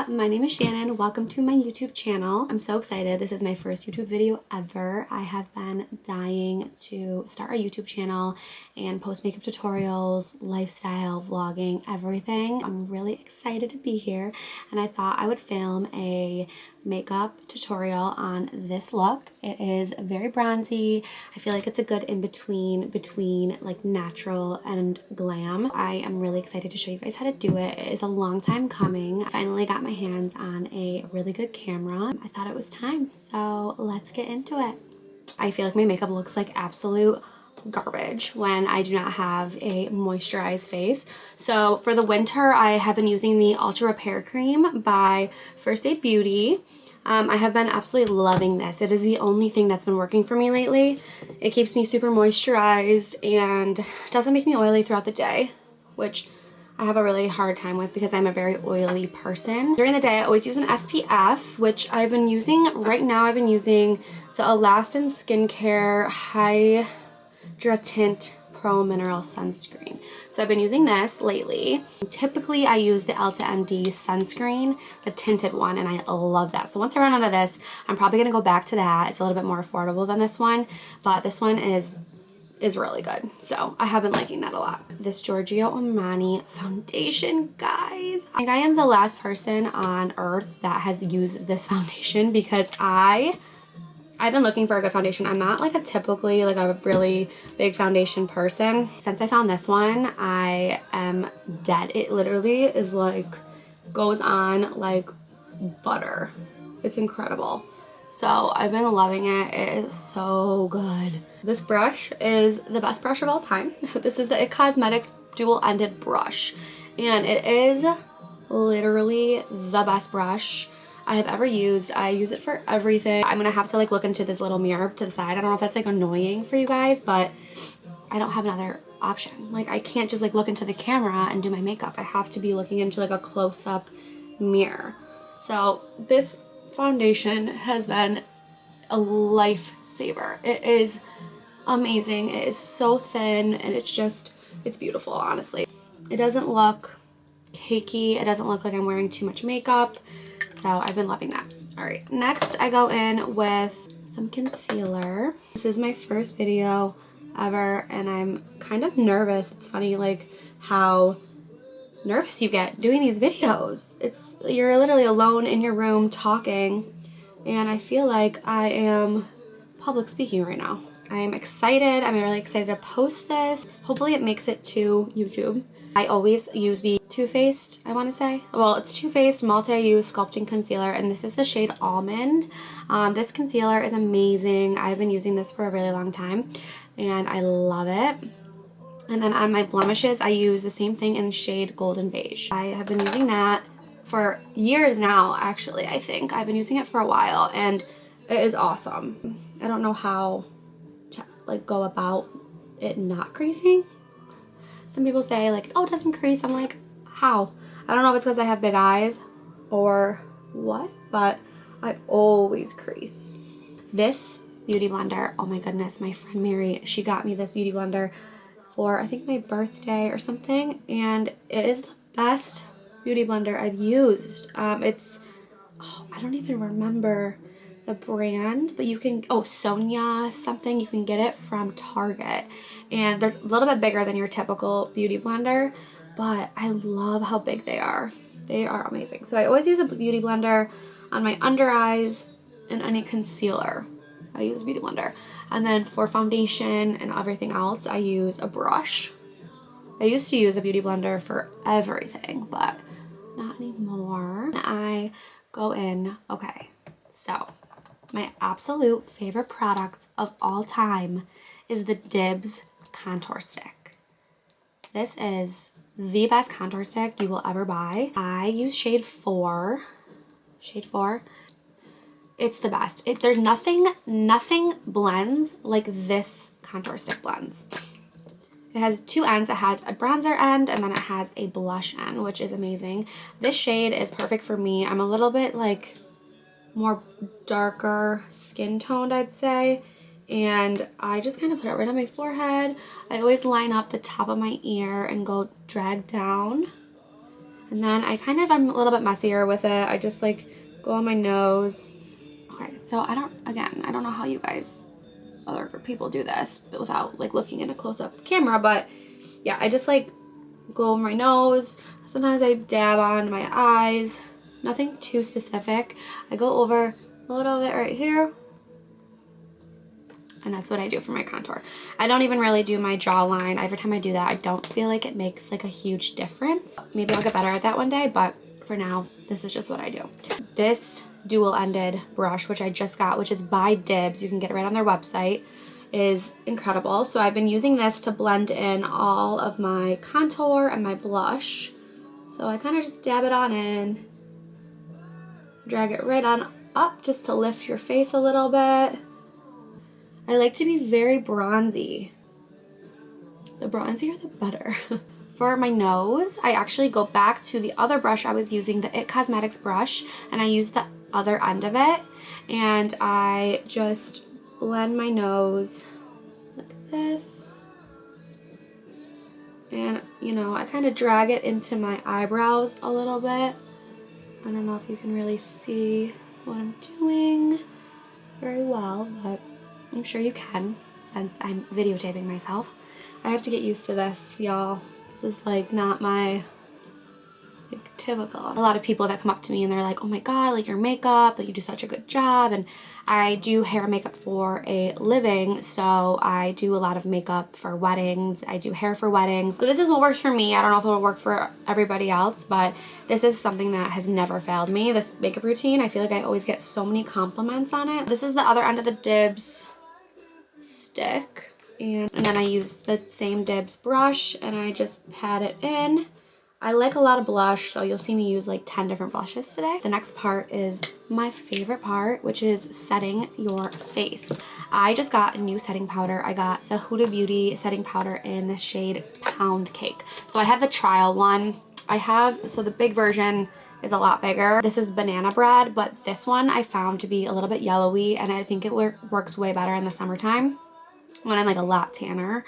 my name is Shannon. Welcome to my YouTube channel. I'm so excited. This is my first YouTube video ever. I have been dying to start a YouTube channel and post makeup tutorials, lifestyle, vlogging, everything. I'm really excited to be here, and I thought I would film a makeup tutorial on this look. It is very bronzy. I feel like it's a good in-between between like natural and glam. I am really excited to show you guys how to do it. It is a long time coming. I finally got my hands on a really good camera. I thought it was time, so let's get into it. I feel like my makeup looks like absolute garbage when I do not have a moisturized face. So for the winter, I have been using the Ultra Repair Cream by First Aid Beauty. I have been absolutely loving this. It is the only thing that's been working for me lately. It keeps me super moisturized and doesn't make me oily throughout the day, which I have a really hard time with because I'm a very oily person. During the day, I always use an SPF, which I've been using right now. I've been using the Alastin Skincare Hydra Tint Pro Mineral Sunscreen. So I've been using this lately. Typically, I use the Ulta MD sunscreen, the tinted one, and I love that. So once I run out of this, I'm probably gonna go back to that. It's a little bit more affordable than this one, but this one is really good. So I have been liking that a lot. This Giorgio Armani foundation, guys. I think I am the last person on earth that has used this foundation because I've been looking for a good foundation. I'm not like a really big foundation person. Since I found this one, I am dead. It literally is like, goes on like butter. It's incredible. So I've been loving it. It is so good. This brush is the best brush of all time. This is the IT Cosmetics dual-ended brush. And it is literally the best brush I have ever used. I use it for everything. I'm gonna have to like look into this little mirror to the side. I don't know if that's like annoying for you guys, but I don't have another option. Like I can't just like look into the camera and do my makeup. I have to be looking into like a close-up mirror. So this foundation has been a lifesaver. It is amazing. It is so thin and it's beautiful, honestly. It doesn't look cakey. It doesn't look like I'm wearing too much makeup. So I've been loving that. All right, next I go in with some concealer. This is my first video ever and I'm kind of nervous. It's funny like how nervous you get doing these videos. You're literally alone in your room talking, and I feel like I am public speaking right now. I am excited. I'm really excited to post this. Hopefully it makes it to YouTube. I always use the Too Faced, I want to say. Well, it's Too Faced Multi-Use Sculpting Concealer, and this is the shade Almond. This concealer is amazing. I've been using this for a really long time, and I love it. And then on my blemishes, I use the same thing in shade Golden Beige. I have been using that for years now, actually, I think. I've been using it for a while, and it is awesome. I don't know how to like go about it not creasing. Some people say like, oh, it doesn't crease. I'm like, how? I don't know if it's because I have big eyes or what, but I always crease. This beauty blender, oh my goodness, my friend Mary, she got me this beauty blender for I think my birthday or something, and it is the best beauty blender I've used. I don't even remember the brand, but you can, Sonia something, you can get it from Target, and they're a little bit bigger than your typical beauty blender, but I love how big they are. They are amazing. So I always use a beauty blender on my under eyes and any concealer. I use a beauty blender. And then for foundation and everything else, I use a brush. I used to use a beauty blender for everything, but not anymore. I go in, okay, so my absolute favorite product of all time is the Dibs Contour Stick. This is the best contour stick you will ever buy. I use shade 4. Shade 4. It's the best. There's nothing blends like this contour stick blends. It has two ends. It has a bronzer end and then it has a blush end, which is amazing. This shade is perfect for me. I'm a little bit like more darker skin toned, I'd say. And I just kind of put it right on my forehead. I always line up the top of my ear and go drag down. And then I'm a little bit messier with it. I just like go on my nose. Okay, so I don't know how you guys, other people do this without like looking in a close-up camera, but yeah, I just like go over my nose. Sometimes I dab on my eyes. Nothing too specific. I go over a little bit right here. And that's what I do for my contour. I don't even really do my jawline. Every time I do that, I don't feel like it makes like a huge difference. Maybe I'll get better at that one day, but for now, this is just what I do. This dual-ended brush, which I just got, which is by Dibs, you can get it right on their website, is incredible. So I've been using this to blend in all of my contour and my blush. So I kind of just dab it on in, drag it right on up just to lift your face a little bit. I like to be very bronzy. The bronzier the better. For my nose, I actually go back to the other brush I was using, the It Cosmetics brush, and I use the other end of it, and I just blend my nose like this. And, you know, I kind of drag it into my eyebrows a little bit. I don't know if you can really see what I'm doing very well, but I'm sure you can since I'm videotaping myself. I have to get used to this, y'all. This is like not my like typical. A lot of people that come up to me and they're like, oh my god, like your makeup, like you do such a good job. And I do hair and makeup for a living, so I do a lot of makeup for weddings. I do hair for weddings. So this is what works for me. I don't know if it'll work for everybody else, but this is something that has never failed me. This makeup routine, I feel like I always get so many compliments on it. This is the other end of the Dibs stick, and then I use the same Dibs brush and I just pat it in. I like a lot of blush, so you'll see me use like 10 different blushes today. The next part is my favorite part, which is setting your face. I just got a new setting powder. I got the Huda Beauty setting powder in the shade Pound Cake. So I have the trial one. So the big version is a lot bigger. This is banana bread, but this one I found to be a little bit yellowy, and I think it works way better in the summertime when I'm like a lot tanner.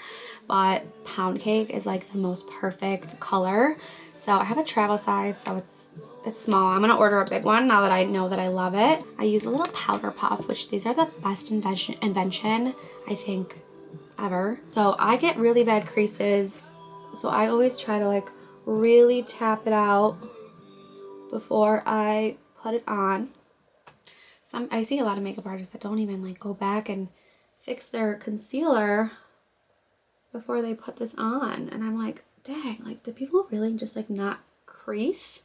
But Pound Cake is like the most perfect color. So I have a travel size, so it's small. I'm gonna order a big one now that I know that I love it. I use a little powder puff, which these are the best invention I think ever. So I get really bad creases, so I always try to like really tap it out before I put it on. I see a lot of makeup artists that don't even like go back and fix their concealer before they put this on, and I'm like, dang, like, do people really just like not crease?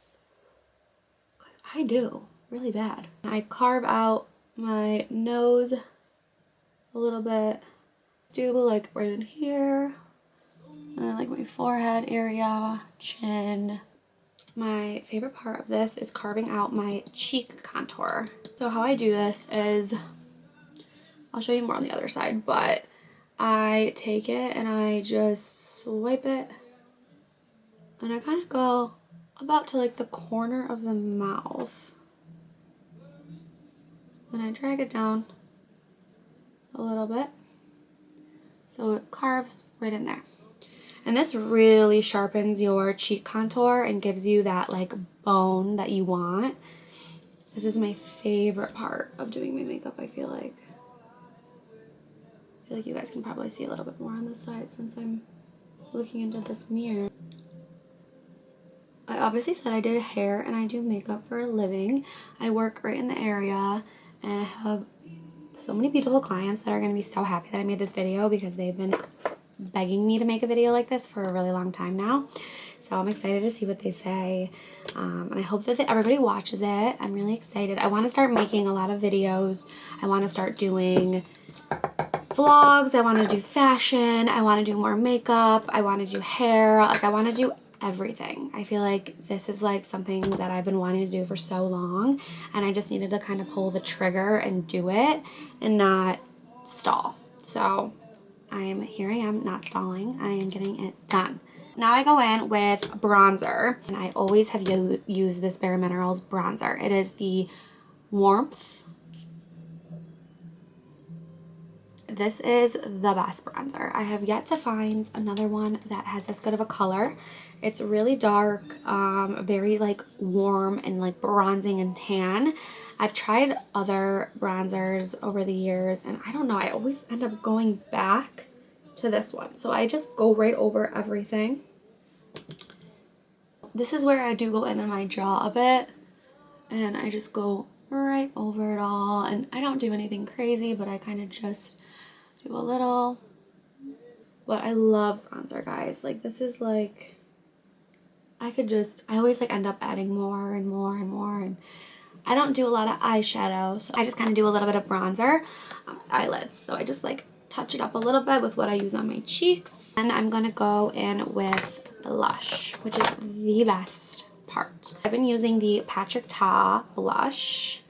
I do really bad. I carve out my nose a little bit, do like right in here, and then like my forehead area, chin. My favorite part of this is carving out my cheek contour. So how I do this is, I'll show you more on the other side, but I take it and I just swipe it, and I kind of go about to like the corner of the mouth, and I drag it down a little bit so it carves right in there. And this really sharpens your cheek contour and gives you that like bone that you want. This is my favorite part of doing my makeup, I feel like. I feel like you guys can probably see a little bit more on this side since I'm looking into this mirror. I obviously said I did hair and I do makeup for a living. I work right in the area, and I have so many beautiful clients that are going to be so happy that I made this video, because they've been begging me to make a video like this for a really long time now. So I'm excited to see what they say, and I hope that everybody watches it. I'm really excited. I want to start making a lot of videos. I want to start doing vlogs. I want to do fashion. I want to do more makeup. I want to do hair. Like, I want to do everything. I feel like this is like something that I've been wanting to do for so long, and I just needed to kind of pull the trigger and do it and not stall. So here I am, not stalling. I am getting it done. Now I go in with bronzer, and I always have used this Bare Minerals bronzer. It is the Warmth. this is the best bronzer. I have yet to find another one that has this good of a color. It's really dark, very like warm and like bronzing and tan. I've tried other bronzers over the years and I don't know, I always end up going back to this one. So I just go right over everything. This is where I do go in on my jaw a bit, and I just go right over it all, and I don't do anything crazy, but I kind of just do a little. But I love bronzer, guys. Like, this is like, I always like end up adding more and more and more, and I don't do a lot of eyeshadow, so I just kind of do a little bit of bronzer on my eyelids. So I just like touch it up a little bit with what I use on my cheeks, and I'm gonna go in with blush, which is the best part. I've been using the Patrick Ta blush,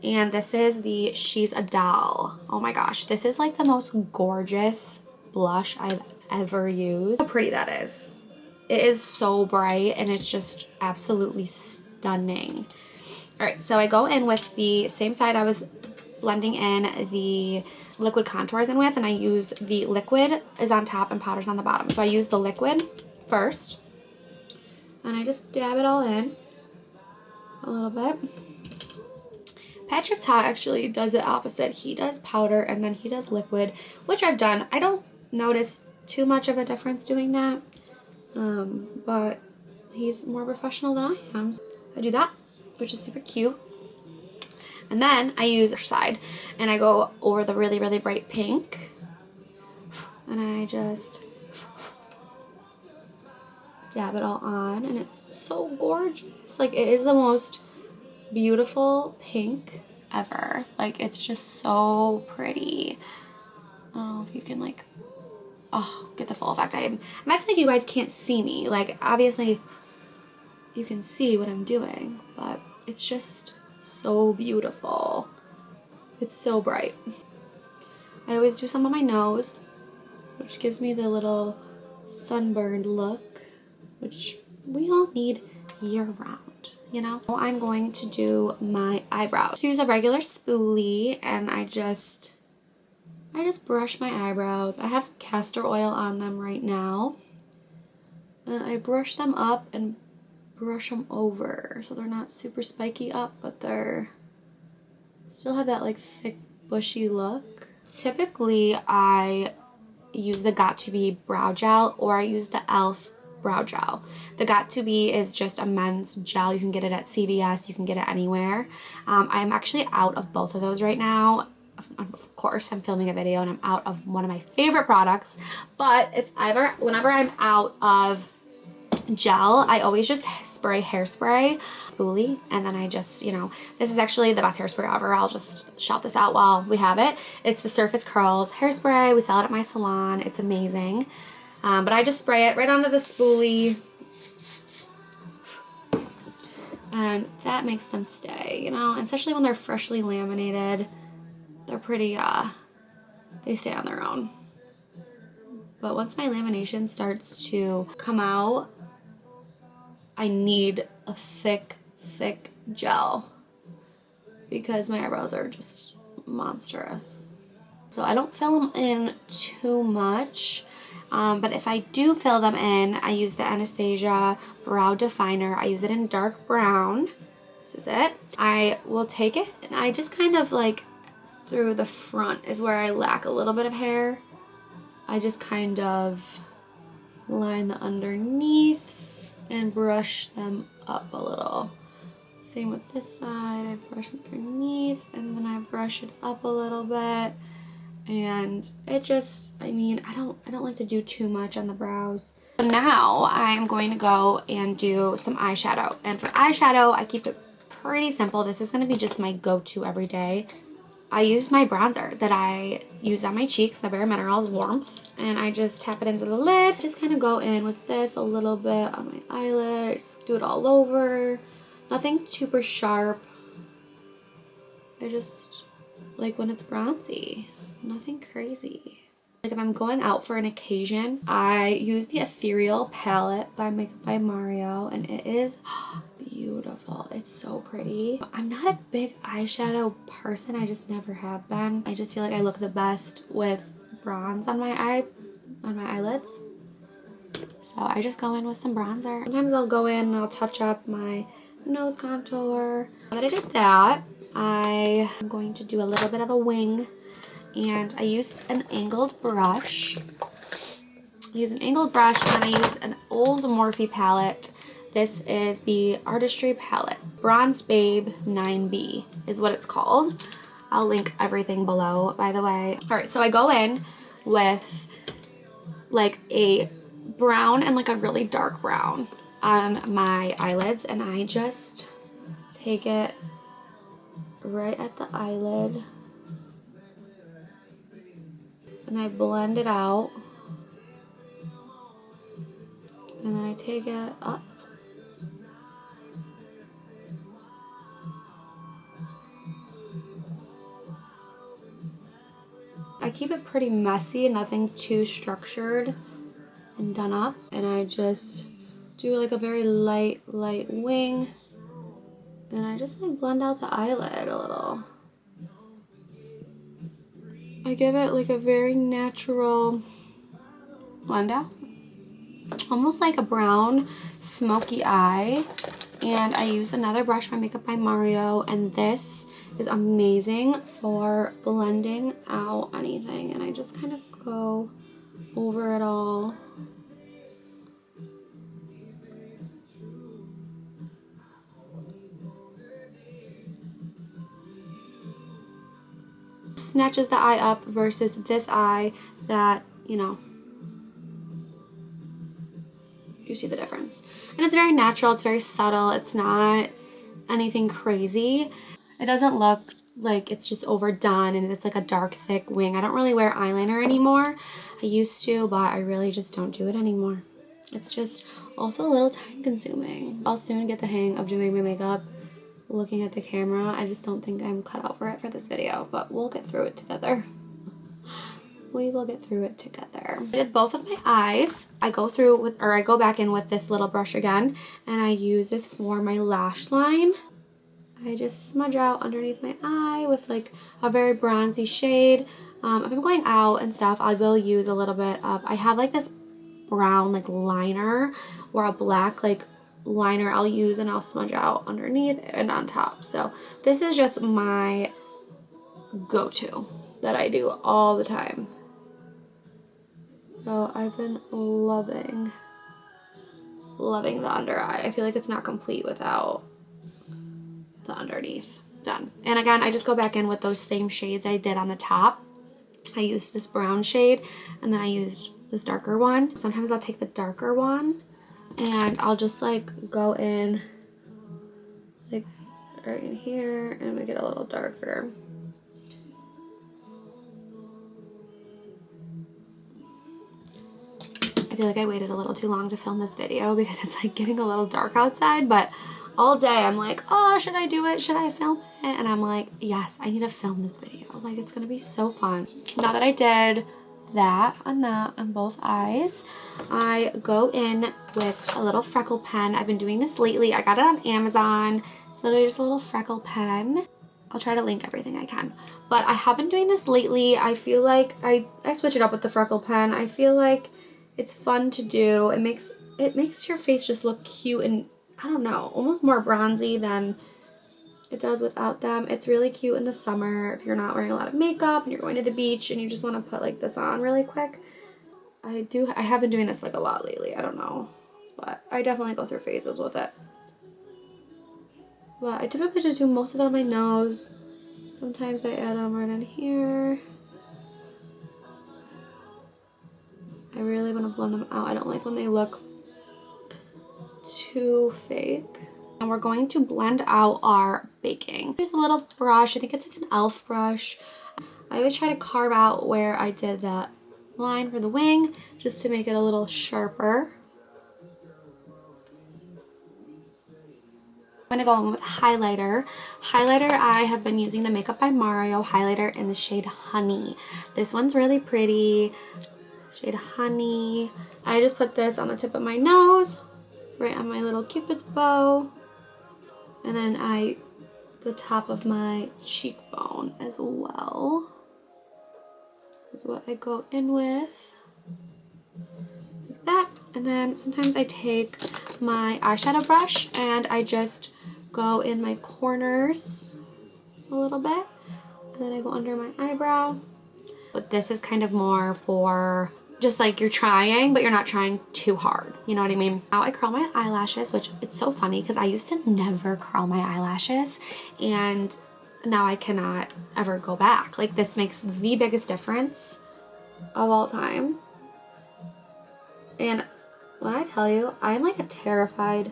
and this is the She's a Doll. Oh my gosh, this is like the most gorgeous blush I've ever used. How pretty that is. It is so bright and it's just absolutely stunning. All right, so I go in with the same side I was blending in the liquid contours in with, and I use the liquid is on top and powder's on the bottom. So I use the liquid first, and I just dab it all in a little bit. Patrick Ta actually does it opposite. He does powder and then he does liquid, which I've done. I don't notice too much of a difference doing that, but he's more professional than I am. So I do that, which is super cute. And then I use the side and I go over the really, really bright pink, and I just dab it all on, and it's so gorgeous. Like, it is the most beautiful pink ever. Like, it's just so pretty. I don't know if you can like, oh, get the full effect. I'm acting like you guys can't see me. Like, obviously you can see what I'm doing, but it's just so beautiful. It's so bright. I always do some on my nose, which gives me the little sunburned look, which we all need year round, you know? I'm going to do my eyebrows. Just use a regular spoolie, and I just brush my eyebrows. I have some castor oil on them right now, and I brush them up and brush them over so they're not super spiky up, but they're still have that like thick bushy look. Typically I use the Got2b brow gel, or I use the e.l.f. brow gel. The Got2b is just a men's gel. You can get it at CVS, you can get it anywhere. I'm actually out of both of those right now. Of course, I'm filming a video and I'm out of one of my favorite products, but whenever I'm out of gel, I always just spray hairspray, spoolie, and then I just, you know, this is actually the best hairspray ever. I'll just shout this out while we have it. It's the Surface Curls hairspray. We sell it at my salon. It's amazing. But I just spray it right onto the spoolie, and that makes them stay, you know, and especially when they're freshly laminated. They're pretty, they stay on their own. But once my lamination starts to come out, I need a thick, thick gel because my eyebrows are just monstrous. So I don't fill them in too much, but if I do fill them in, I use the Anastasia Brow Definer. I use it in dark brown. This is it. I will take it and I just kind of like through the front is where I lack a little bit of hair. I just kind of line the underneaths and brush them up a little. Same with this side. I brush underneath and then I brush it up a little bit, and it just, I mean, I don't like to do too much on the brows. So now I'm going to go and do some eyeshadow, and for eyeshadow I keep it pretty simple. This is going to be just my go-to every day. I use my bronzer that I use on my cheeks, the Bare Minerals Warmth, and I just tap it into the lid. Just kind of go in with this a little bit on my eyelid, just do it all over. Nothing super sharp. I just like when it's bronzy, nothing crazy. Like if I'm going out for an occasion, I use the Ethereal palette by Makeup by Mario, and it is beautiful. It's so pretty. I'm not a big eyeshadow person. I just never have been. I just feel like I look the best with bronze on my eyelids. So I just go in with some bronzer. Sometimes I'll go in and I'll touch up my nose contour. Now that I did that, I am going to do a little bit of a wing, and I use an angled brush. I use an angled brush, and I use an old Morphe palette. This is the Artistry palette. Bronze Babe 9B is what it's called. I'll link everything below, by the way. All right, so I go in with like a brown and like a really dark brown on my eyelids, and I just take it right at the eyelid and I blend it out, and then I take it up. I keep it pretty messy, nothing too structured and done up, and I just do like a very light wing, and I just like blend out the eyelid a little. I give it like a very natural blend out, almost like a brown smoky eye. And I use another brush by Makeup by Mario, and this is amazing for blending out anything, and I just kind of go over it all. Snatches the eye up versus this eye that, you know, you see the difference. And it's very natural, it's very subtle, it's not anything crazy. It doesn't look like it's just overdone and it's like a dark, thick wing. I don't really wear eyeliner anymore. I used to, but I really just don't do it anymore. It's just also a little time consuming. I'll soon get the hang of doing my makeup looking at the camera. I just don't think I'm cut out for it for this video, but we'll get through it together. We will get through it together. I did both of my eyes. I go through with, or I go back in with this little brush again, and I use this for my lash line. I just smudge out underneath my eye with like a very bronzy shade. If I'm going out and stuff, I will use a little bit of, I have like this brown like liner or a black like liner I'll use, and I'll smudge out underneath and on top. So this is just my go-to that I do all the time. So I've been loving the under eye. I feel like it's not complete without the underneath done. And again, I just go back in with those same shades I did on the top. I used this brown shade, and then I used this darker one. Sometimes I'll take the darker one and I'll just like go in like right in here and make it a little darker. I feel like I waited a little too long to film this video because it's like getting a little dark outside, but all day I'm like, oh, should I do it? Should I film it? And I'm like, yes, I need to film this video. Like, it's gonna be so fun. Now that I did that on both eyes, I go in with a little freckle pen. I've been doing this lately. I got it on Amazon. It's literally just a little freckle pen. I'll try to link everything I can. But I have been doing this lately. I feel like I switch it up with the freckle pen. I feel like it's fun to do. It makes your face just look cute and, I don't know, almost more bronzy than it does without them. It's really cute in the summer if you're not wearing a lot of makeup and you're going to the beach and you just want to put like this on really quick. I have been doing this like a lot lately. I don't know, but I definitely go through phases with it. But I typically just do most of it on my nose. Sometimes I add them right in here. I really want to blend them out. I don't like when they look too fake. And we're going to blend out our baking. Use a little brush. I think it's like an e.l.f. brush. I always try to carve out where I did that line for the wing just to make it a little sharper. I'm going to go in with highlighter. Highlighter, I have been using the Makeup by Mario highlighter in the shade Honey. This one's really pretty. Shade Honey. I just put this on the tip of my nose, right on my little cupid's bow, and then the top of my cheekbone as well. is what I go in with. Like that. And then sometimes I take my eyeshadow brush and I just go in my corners a little bit. And then I go under my eyebrow. But this is kind of more for just like you're trying, but you're not trying too hard. You know what I mean? Now I curl my eyelashes, which it's so funny because I used to never curl my eyelashes. And now I cannot ever go back. Like this makes the biggest difference of all time. And when I tell you, I'm like terrified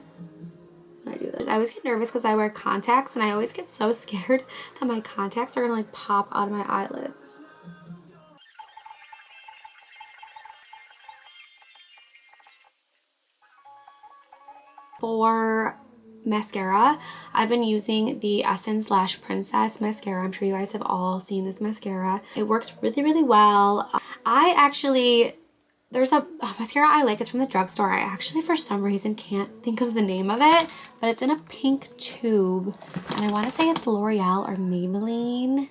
when I do this. I always get nervous because I wear contacts and I always get so scared that my contacts are gonna like pop out of my eyelids. For mascara, I've been using the Essence Lash Princess mascara. I'm sure you guys have all seen this mascara. It works really, really well. There's a mascara I like. It's from the drugstore. I actually, for some reason, can't think of the name of it, but it's in a pink tube. And I want to say it's L'Oreal or Maybelline.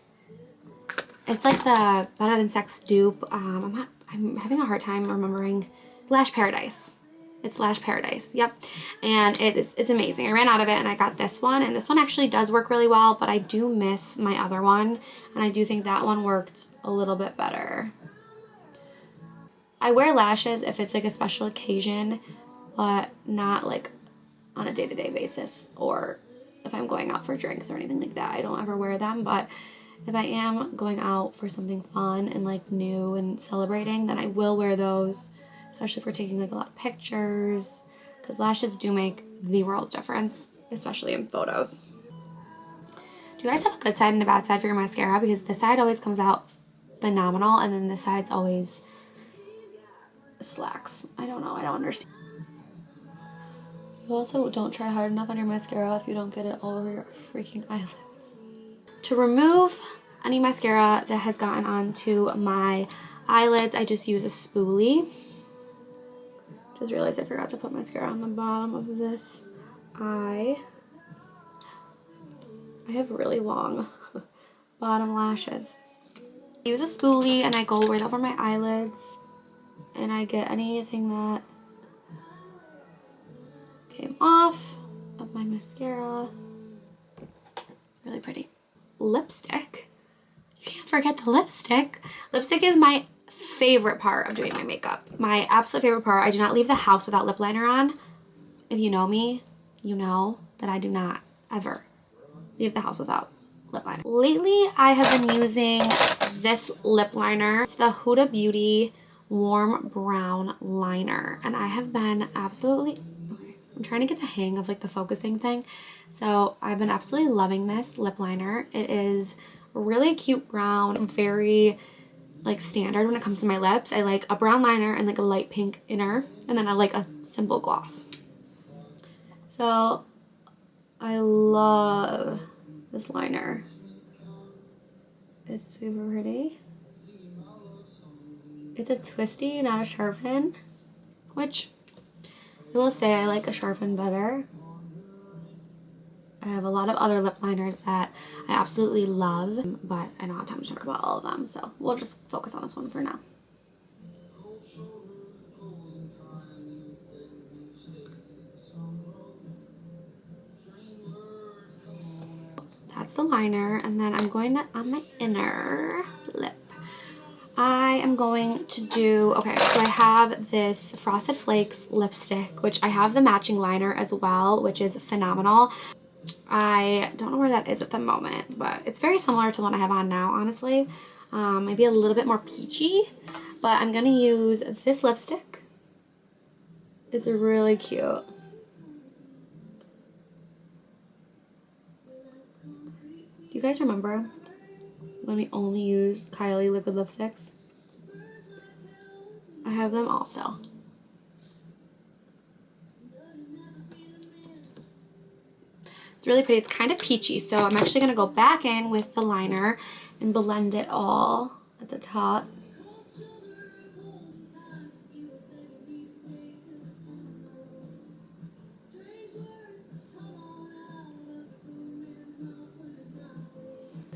It's like the Better Than Sex dupe. I'm having a hard time remembering. Lash Paradise. It's Lash Paradise. Yep. And it's amazing. I ran out of it and I got this one. And this one actually does work really well, but I do miss my other one. And I do think that one worked a little bit better. I wear lashes if it's like a special occasion, but not like on a day-to-day basis or if I'm going out for drinks or anything like that. I don't ever wear them, but if I am going out for something fun and like new and celebrating, then I will wear those, especially if we're taking like a lot of pictures, because lashes do make the world's difference, especially in photos. Do you guys have a good side and a bad side for your mascara? Because this side always comes out phenomenal and then this side's always slacks. I don't know. I don't understand. You also don't try hard enough on your mascara if you don't get it all over your freaking eyelids. To remove any mascara that has gotten onto my eyelids, I just use a spoolie. Just realized I forgot to put mascara on the bottom of this eye. I have really long bottom lashes. I use a spoolie and I go right over my eyelids and I get anything that came off of my mascara. Really pretty. Lipstick. You can't forget the lipstick. Lipstick is my favorite part of doing my makeup. My absolute favorite part. I do not leave the house without lip liner on. If you know me, you know that I do not ever leave the house without lip liner. Lately, I have been using this lip liner. It's the Huda Beauty Warm Brown Liner. And I have been absolutely... Okay, I'm trying to get the hang of like the focusing thing. So I've been absolutely loving this lip liner. It is really cute brown, very like standard when it comes to my lips. I like a brown liner and like a light pink inner, and then I like a simple gloss. So I love this liner. It's super pretty. It's a twisty, not a sharpen, which I will say I like a sharpen better. I have a lot of other lip liners that I absolutely love, but I don't have time to talk about all of them, so we'll just focus on this one for now. That's the liner, and then I'm going to, on my inner lip, I am going to do, okay, so I have this Frosted Flakes lipstick, which I have the matching liner as well, which is phenomenal. I don't know where that is at the moment, but it's very similar to what I have on now, honestly. Maybe a little bit more peachy, but I'm going to use this lipstick. It's really cute. Do you guys remember when we only used Kylie liquid lipsticks? I have them all still. It's really pretty. It's kind of peachy, so I'm actually going to go back in with the liner and blend it all at the top.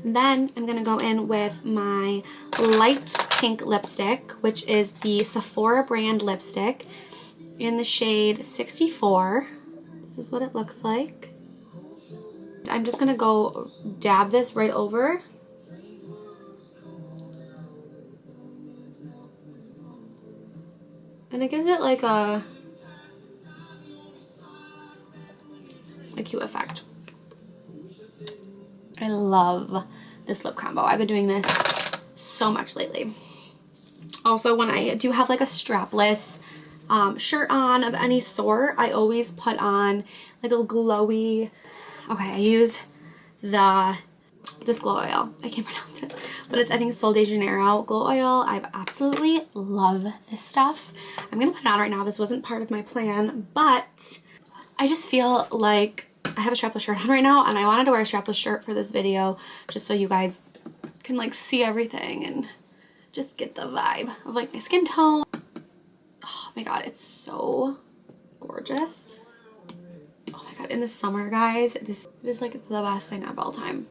Then I'm gonna go in with my light pink lipstick, which is the Sephora brand lipstick in the shade 64. This is what it looks like. I'm just gonna go dab this right over. And it gives it like a cute effect. I love this lip combo. I've been doing this so much lately. Also, when I do have like a strapless shirt on of any sort, I always put on like a glowy, okay, I use this glow oil. I can't pronounce it, but it's, I think, Sol de Janeiro glow oil. I absolutely love this stuff. I'm gonna put it on right now. This wasn't part of my plan, but I just feel like I have a strapless shirt on right now, and I wanted to wear a strapless shirt for this video just so you guys can like see everything and just get the vibe of like my skin tone. Oh my god, it's so gorgeous. Oh my god, in the summer, guys, this is like the best thing of all time.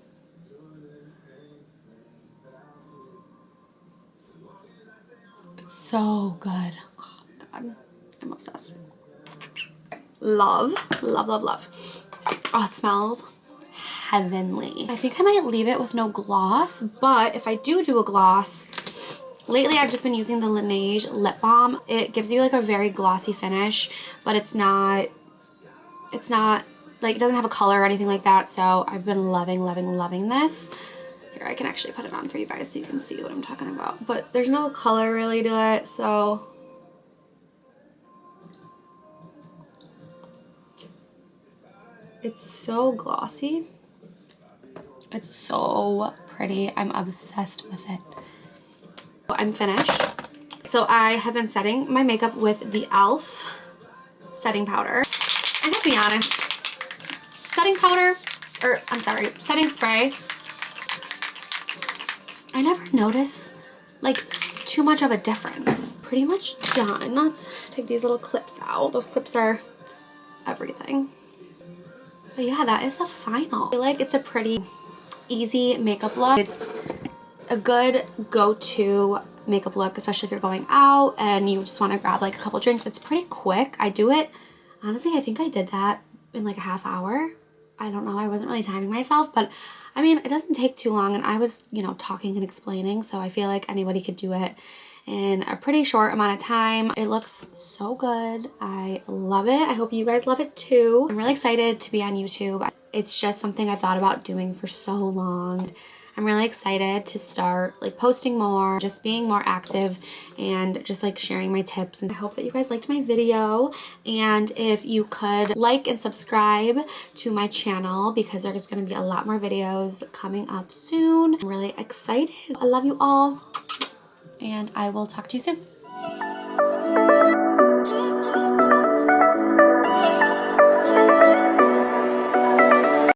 It's so good. Oh my god, I'm obsessed. Love, love, love, love. Oh, it smells heavenly. I think I might leave it with no gloss, but if I do a gloss, lately I've just been using the Laneige lip balm. It gives you like a very glossy finish, but it's not like, it doesn't have a color or anything like that. So I've been loving, loving, loving this. Here, I can actually put it on for you guys so you can see what I'm talking about. But there's no color really to it, so it's so glossy. It's so pretty. I'm obsessed with it. I'm finished. So I have been setting my makeup with the e.l.f. setting powder. I'm gonna be honest, setting spray, I never notice like too much of a difference. Pretty much done. Let's take these little clips out. Those clips are everything. But yeah, that is the final. I feel like it's a pretty easy makeup look. It's a good go-to makeup look, especially if you're going out and you just want to grab like a couple drinks. It's pretty quick. I do it, honestly, I think I did that in like a half hour. I don't know, I wasn't really timing myself, but I mean, it doesn't take too long, and I was, you know, talking and explaining, so I feel like anybody could do it in a pretty short amount of time. It looks so good. I love it. I hope you guys love it too. I'm really excited to be on YouTube. It's just something I've thought about doing for so long. I'm really excited to start like posting more, just being more active, and just like sharing my tips. And I hope that you guys liked my video, and if you could like and subscribe to my channel, because there's going to be a lot more videos coming up soon. I'm really excited. I love you all, and I will talk to you soon.